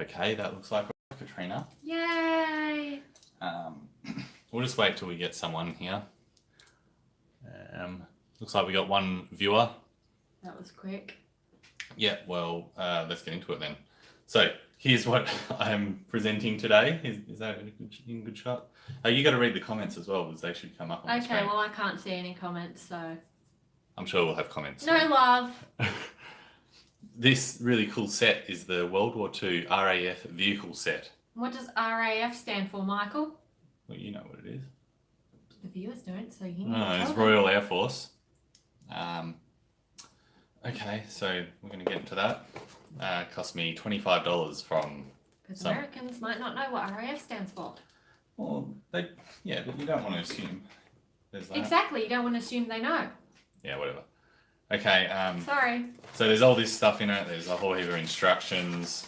Okay, that looks like Katrina. Yay! We'll just wait till we get someone here. Looks like we got one viewer. That was quick. Yeah, well, let's get into it then. So here's what I'm presenting today. Is that in good shot? Oh, you got to read the comments as well, because they should come up on the screen. Okay, well, I can't see any comments, so. I'm sure we'll have comments. No love. This really cool set is the World War II RAF vehicle set. What does RAF stand for, Michael? Well, you know what it is. The viewers don't, so you need No, to it's tell Royal Air Force. Okay, so we're going to get into that. It cost me $25 from... Because Americans might not know what RAF stands for. Well, but you don't want to assume there's that. Exactly, you don't want to assume they know. Yeah, whatever. Okay, Sorry. so there's all this stuff in it. There's a whole heap of instructions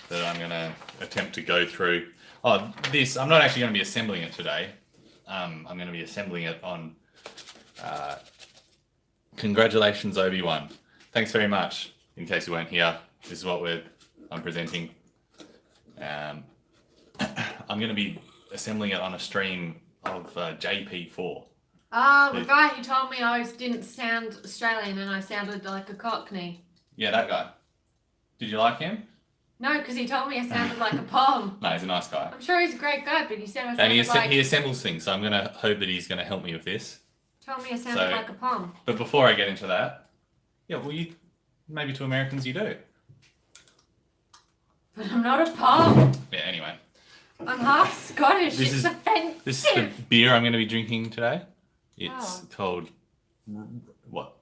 that I'm going to attempt to go through. Oh, I'm not actually going to be assembling it today. I'm going to be assembling it on... Congratulations, Obi-Wan. Thanks very much. In case you weren't here, this is what I'm presenting. I'm going to be assembling it on a stream of JP4. Oh, the guy who told me I didn't sound Australian and I sounded like a Cockney. Yeah, that guy. Did you like him? No, because he told me I sounded like a pom. No, he's a nice guy. I'm sure he's a great guy, but he said I sounded And like... he assembles things, so I'm going to hope that he's going to help me with this. Told me I sounded like a pom. But before I get into that, yeah, well, maybe to Americans you do. But I'm not a pom. Yeah, anyway. I'm half Scottish. This it's is- offensive. This is the beer I'm going to be drinking today. It's called... What?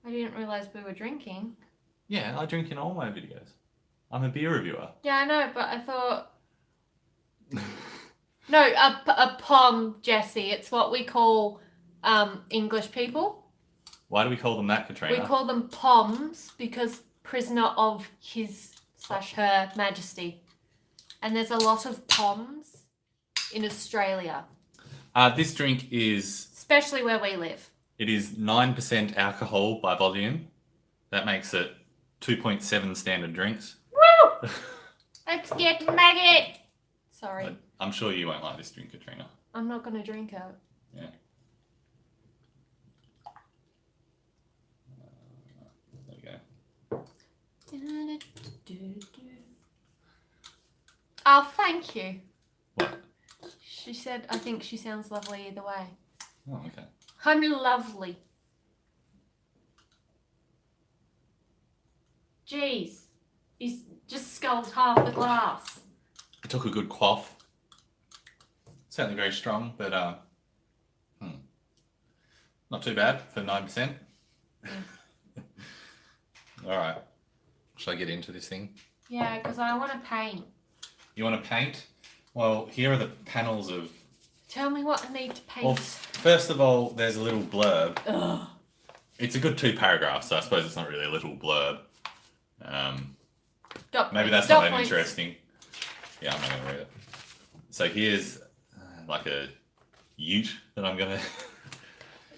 I didn't realise we were drinking. Yeah, I drink in all my videos. I'm a beer reviewer. Yeah, I know, but I thought... No, a pom, Jesse. It's what we call English people. Why do we call them that, Katrina? We call them poms because prisoner of his/her majesty. And there's a lot of poms in Australia. This drink is... Especially where we live. It is 9% alcohol by volume. That makes it 2.7 standard drinks. Woo! Let's get maggot! Sorry. But I'm sure you won't like this drink, Katrina. I'm not going to drink it. Yeah. There we go. Oh, thank you. What? She said, I think she sounds lovely either way. Oh, okay. I'm lovely. Jeez. He's just sculled half the glass. It took a good quaff. Certainly very strong, but not too bad for 9%. All right. Should I get into this thing? Yeah, because I want to paint. You want to paint? Well, here are the panels of... Tell me what I need to paint. Well, first of all, there's a little blurb. Ugh. It's a good 2 paragraphs, so I suppose it's not really a little blurb. Maybe that's not that interesting. Yeah, I'm not going to read it. So here's like a ute that I'm going to...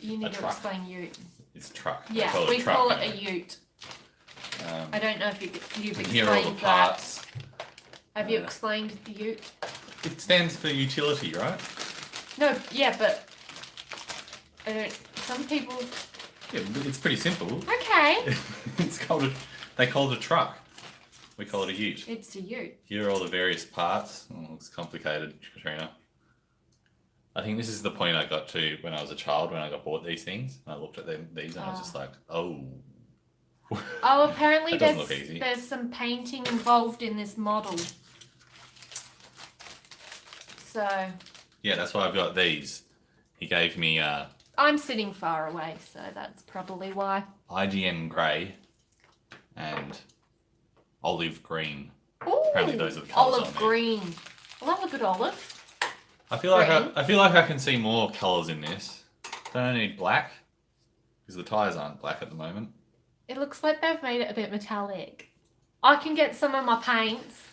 You need to explain ute. It's a truck. Yeah, we call it a ute. I don't know if you've and here are all the explained parts. that. Have you explained the ute? It stands for utility, right? No, yeah, but some people... Yeah, it's pretty simple. Okay. They call it a truck. We call it a ute. It's a ute. Here are all the various parts. Oh, it's complicated, Katrina. I think this is the point I got to when I was a child, when I got bought these things. I looked at these and I was just like, oh. Oh, apparently That doesn't look easy. there's some painting involved in this model. So... Yeah, that's why I've got these. He gave me I'm sitting far away, so that's probably why. IGN grey and olive green. Ooh, Apparently those are the colours olive on there. green. I love a good olive. I feel like Green. I feel like I can see more colours in this. Don't I need black? Because the tyres aren't black at the moment. It looks like they've made it a bit metallic. I can get some of my paints.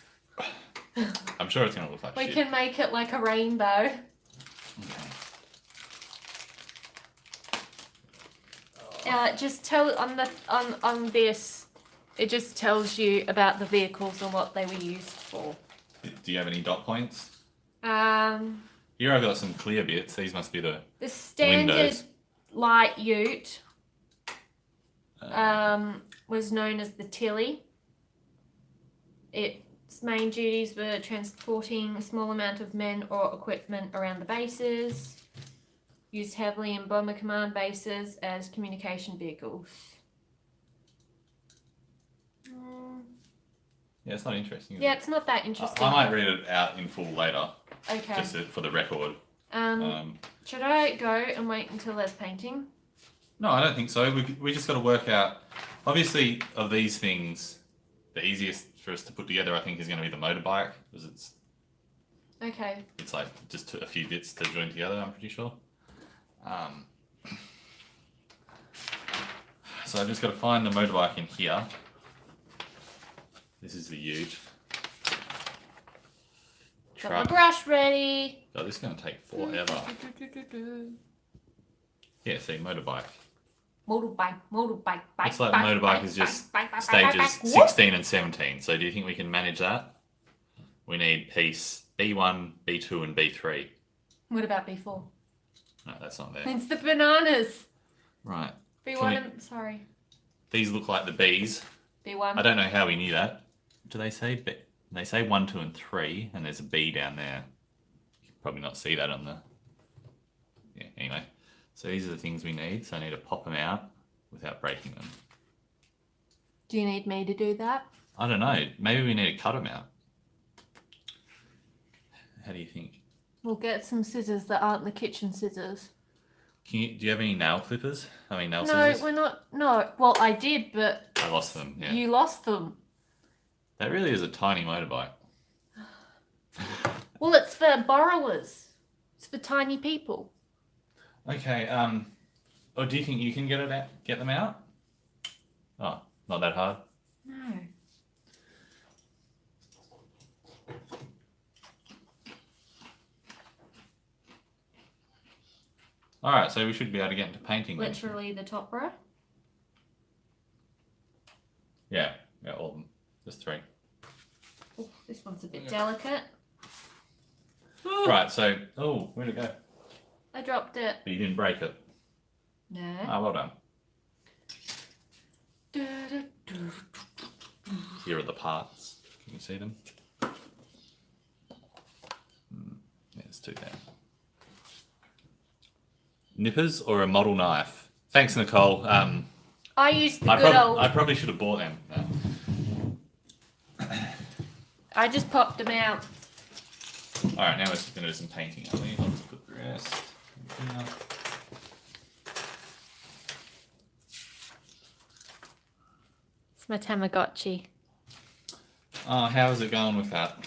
I'm sure it's going to look like We shit. can make it like a rainbow. Okay. Just tell on this It just tells you about the vehicles and what they were used for. Do you have any dot points? Um, Here I've got some clear bits. These must be the the standard windows. light ute was known as the Tilly. Its main duties were transporting a small amount of men or equipment around the bases, used heavily in bomber command bases as communication vehicles. Yeah, it's not interesting. Yeah, it's not that interesting. I might read it out in full later, Okay. just for the record. Should I go and wait until there's painting? No, I don't think so. We just got to work out. Obviously, of these things, the easiest for us to put together, I think, is going to be the motorbike because Okay. it's like just a few bits to join together. I'm pretty sure. So I've just got to find the motorbike in here. This is the ute. Got my brush ready. Oh, this is going to take forever. Yeah, see, motorbike. Motorbike. Looks like the motorbike is just stages Whoop. 16 and 17. So do you think we can manage that? We need piece B1, B2, and B3. What about B4? No, that's not there. It's the bananas. Right. B1 and sorry. These look like the Bs. B1. I don't know how we knew that. Do they say B? They say 1, 2, and 3, and there's a B down there. You can probably not see that on the... Yeah, anyway. So these are the things we need. So I need to pop them out without breaking them. Do you need me to do that? I don't know. Maybe we need to cut them out. How do you think? We'll get some scissors that aren't the kitchen scissors. Do you have any nail clippers? I mean, nail No, scissors? we're not. No. Well, I did, but I lost them, yeah. you lost them. That really is a tiny motorbike. Well, it's for borrowers. It's for tiny people. Okay, or do you think you can get them out? Oh, not that hard. No. Alright, so we should be able to get into painting then. Literally the top row. Yeah, all of them. Just 3. Oh, this one's a bit delicate. Right, so, where'd it go? I dropped it. But you didn't break it. No. Ah, well done. Here are the parts. Can you see them? Yeah, there's 2 there. Nippers or a model knife? Thanks, Nicole. I used the good old. I probably should have bought them. I just popped them out. Alright, now we're just going to do some painting, aren't we? Let's put the rest. Yeah. It's my Tamagotchi. Oh, how is it going with that?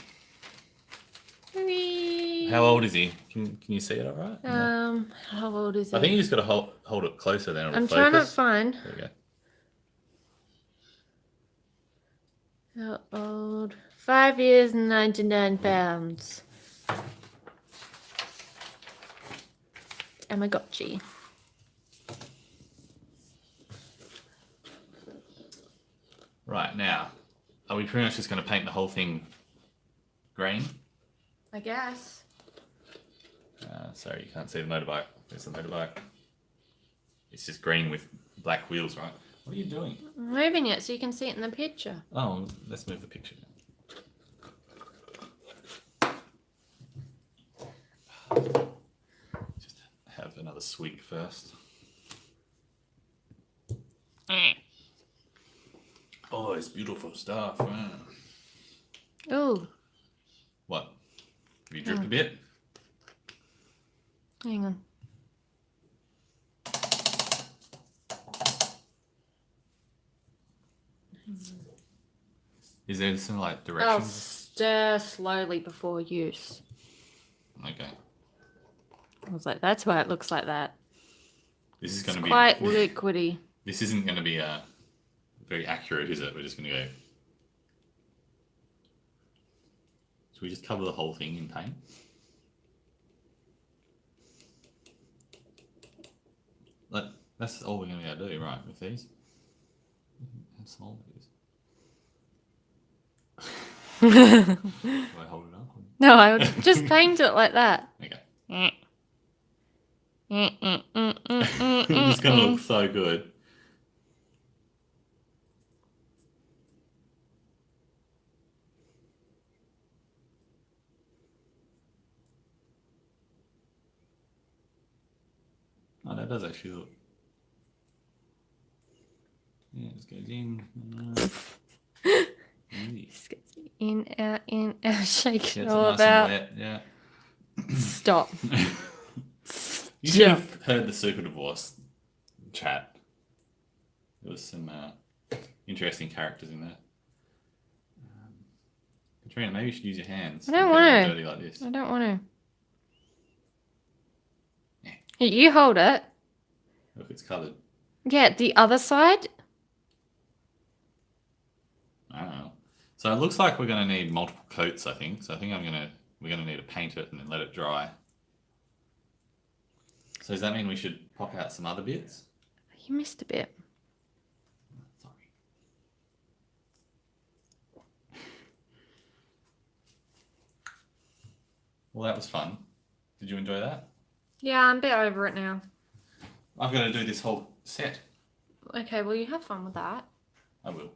Whee! How old is he? Can you see it alright? How old is I it? think you just got to hold it closer then. It'll I'm focus. trying to find. There we go. How old? 5 years and 99 pounds. Tamagotchi. Right, now, are we pretty much just going to paint the whole thing green? I guess. Sorry, you can't see the motorbike. There's the motorbike. It's just green with black wheels, right? What are you doing? I'm moving it so you can see it in the picture. Oh, let's move the picture now. Just have another swig first. Oh, it's beautiful stuff. Man. Ooh, What? Have you dripped a bit? hang on. Is there some like I'll directions? stir slowly before use. Okay. I was like, that's why it looks like that. This is It's going to be quite liquidy. This isn't going to be very accurate, is it? We're just going to go. Should we just cover the whole thing in paint? That's all we're going to be able to do, right, with these? How small it is. Do I hold it up? No, I would just paint it like that. Okay. It's gonna look so good. Oh, that does actually look. Yeah, it just goes in. Just gets in, out, shake it Gets all nice about. and wet. Yeah. Stop. You should have heard the Super Divorce chat. There was some interesting characters in there. Katrina, maybe you should use your hands. I don't Get want all to. dirty like this. I don't want to. Yeah. You hold it. Look, it's coloured. Yeah, the other side. I don't know. So it looks like we're going to need multiple coats, I think. So I think we're going to need to paint it and then let it dry. So does that mean we should pop out some other bits? You missed a bit. Sorry. Well, that was fun. Did you enjoy that? Yeah, I'm a bit over it now. I've got to do this whole set. Okay, well, you have fun with that. I will.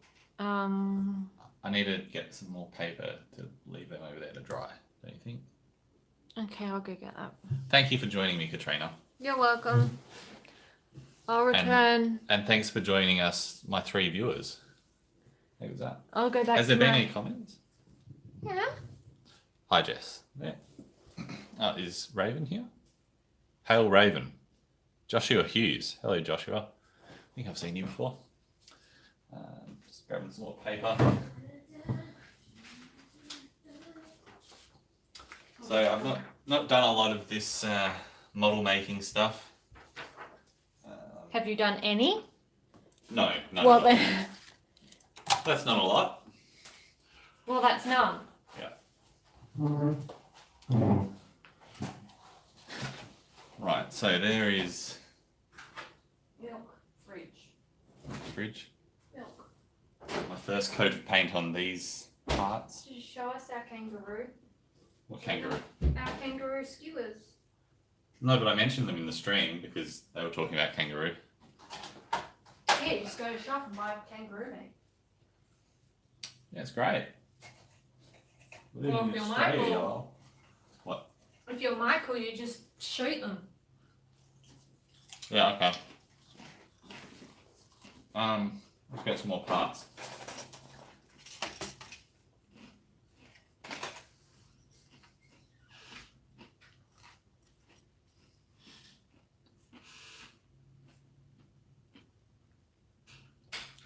I need to get some more paper to leave them over there to dry, don't you think? Okay, I'll go get that. Thank you for joining me, Katrina. You're welcome. I'll return. And thanks for joining us, my 3 viewers. How was that? I'll go back Has to there been my... any comments? Yeah. Hi, Jess. Yeah. Is Raven here? Hail Raven. Joshua Hughes. Hello, Joshua. I think I've seen you before. Just grabbing some more paper. So I've not done a lot of this model making stuff. Have you done any? No. Well, then... That's not a lot. Well, that's none. Yeah. Right, so there is Milk. Fridge. fridge. Milk. My first coat of paint on these parts. Did you show us our kangaroo? What kangaroo? Our kangaroo skewers. No, but I mentioned them in the stream because they were talking about kangaroo. Yeah, you just go to shop and buy a kangaroo meat. Yeah, it's great. We live Well, in if you're Australia, Michael- y'all. What? If you're Michael, you just shoot them. Yeah, okay. Let's get some more parts.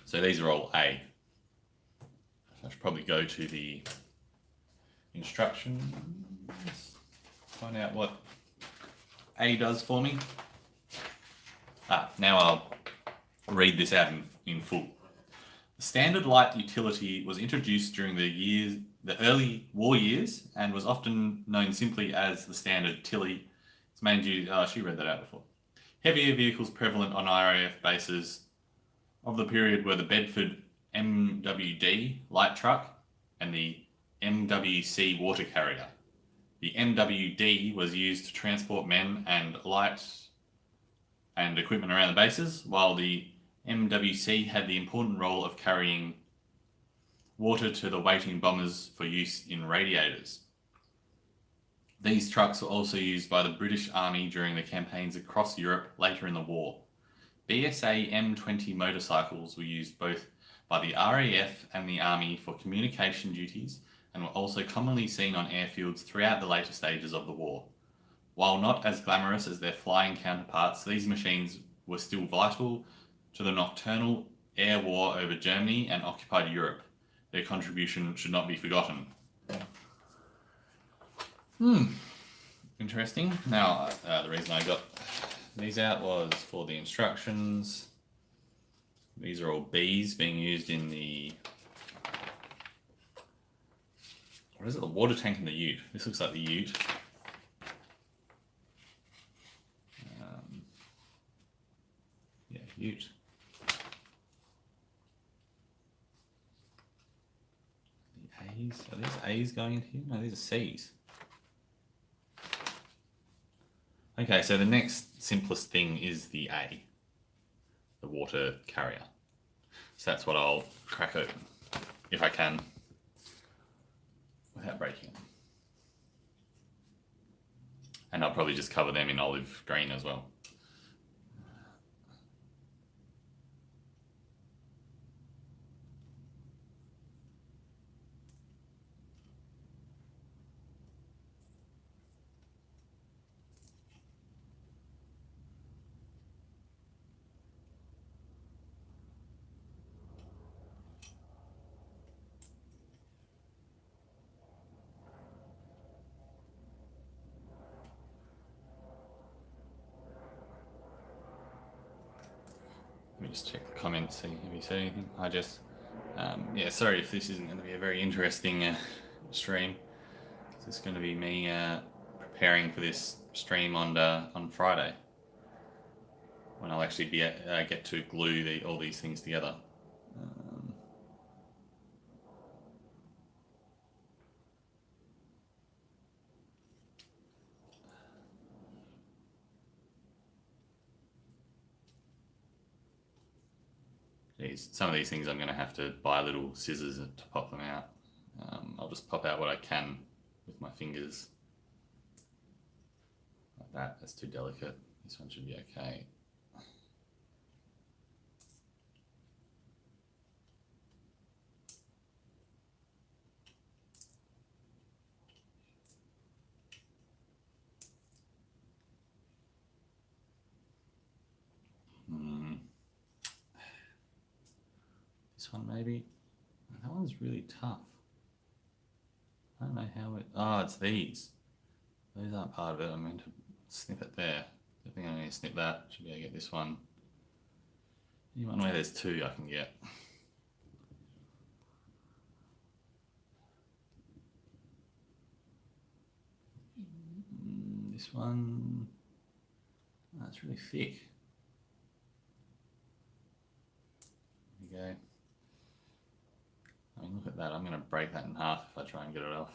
So these are all A. I should probably go to the instructions, find out what A does for me. Now I'll read this out in full. The standard light utility was introduced during the early war years and was often known simply as the standard Tilly. It's main duty. She read that out before. Heavier vehicles prevalent on RAF bases of the period were the Bedford MWD light truck and the MWC water carrier. The MWD was used to transport men and light and equipment around the bases, while the MWC had the important role of carrying water to the waiting bombers for use in radiators. These trucks were also used by the British Army during the campaigns across Europe later in the war. BSA M20 motorcycles were used both by the RAF and the Army for communication duties and were also commonly seen on airfields throughout the later stages of the war. While not as glamorous as their flying counterparts, these machines were still vital to the nocturnal air war over Germany and occupied Europe. Their contribution should not be forgotten. Interesting. Now, the reason I got these out was for the instructions. These are all Bs being used in the... What is it? The water tank and the ute. This looks like the ute. Yeah, ute. A's. Are these A's going into here? No, these are C's. Okay, so the next simplest thing is the A, the water carrier. So that's what I'll crack open, if I can, without breaking them. And I'll probably just cover them in olive green as well. Let me just check the comments, see if you said anything. I just, yeah, sorry if this isn't going to be a very interesting stream. This is going to be me preparing for this stream on Friday, when I'll actually be get to glue all these things together. Some of these things I'm going to have to buy little scissors to pop them out. I'll just pop out what I can with my fingers. Like that, that's too delicate. This one should be okay. This one maybe. That one's really tough. I don't know how it. Oh, it's these. Those aren't part of it. I meant to snip it there. I think I'm going to snip that. Should be able to get this one. Any one where there's two I can get. This one. That's really thick. There we go. I mean, look at that. I'm going to break that in half if I try and get it off.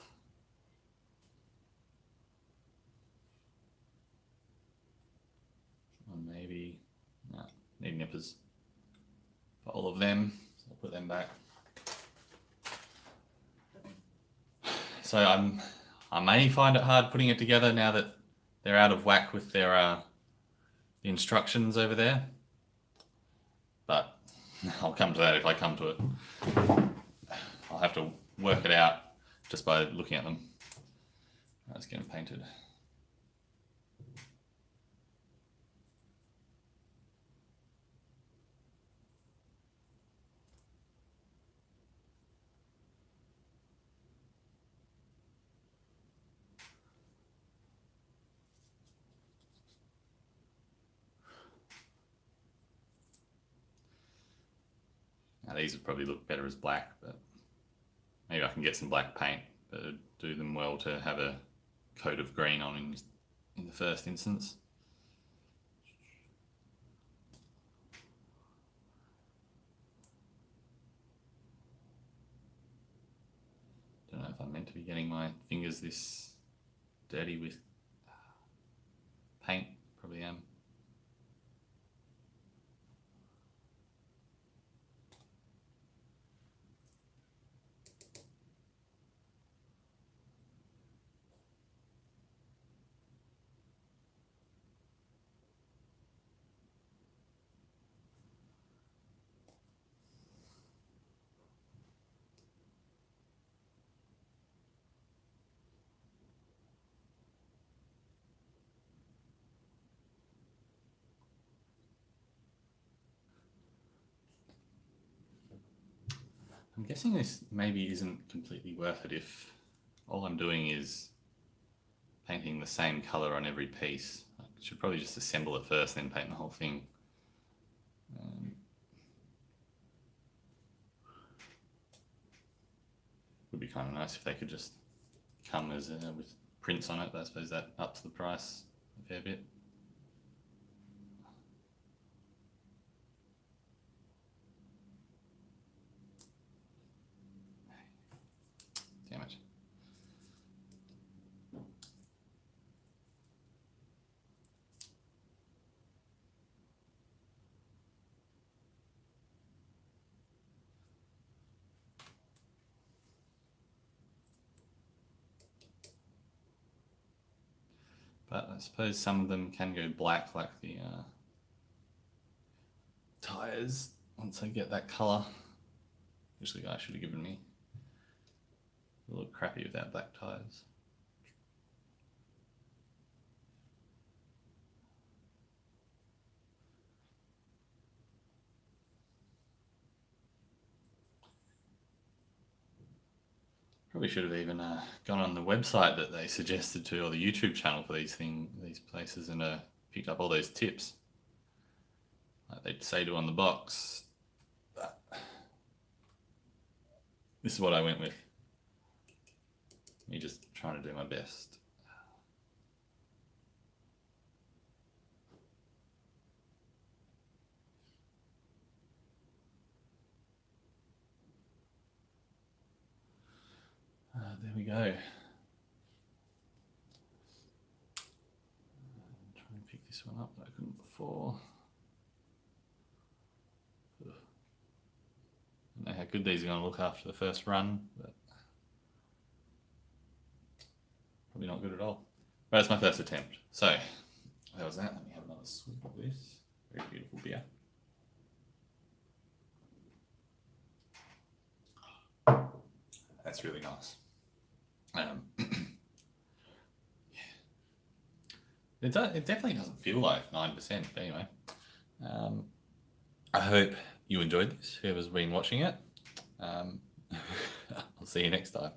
Or maybe, no, need nippers for all of them. So I'll put them back. So I may find it hard putting it together now that they're out of whack with their the instructions over there. But I'll come to that if I come to it. I'll have to work it out just by looking at them. That's getting painted. Now these would probably look better as black, but maybe I can get some black paint, but it'd do them well to have a coat of green on in the first instance. Don't know if I'm meant to be getting my fingers this dirty with paint. Probably am. I'm guessing this maybe isn't completely worth it if all I'm doing is painting the same color on every piece. I should probably just assemble it first, then paint the whole thing. Would be kind of nice if they could just come as with prints on it, but I suppose that ups the price a fair bit. But I suppose some of them can go black like the tyres once I get that colour, which the guy should have given me. They look crappy without black tyres. Probably should have even gone on the website that they suggested to, or the YouTube channel for these places, and picked up all those tips like they'd say to on the box. But this is what I went with. Me just trying to do my best. There we go. Try and pick this one up that I couldn't before. Ugh. I don't know how good these are going to look after the first run, but probably not good at all. But that's my first attempt. So that was that. Let me have another swig of this. Very beautiful beer. That's really nice. It definitely doesn't feel like 9%, but anyway. I hope you enjoyed this, whoever's been watching it. I'll see you next time.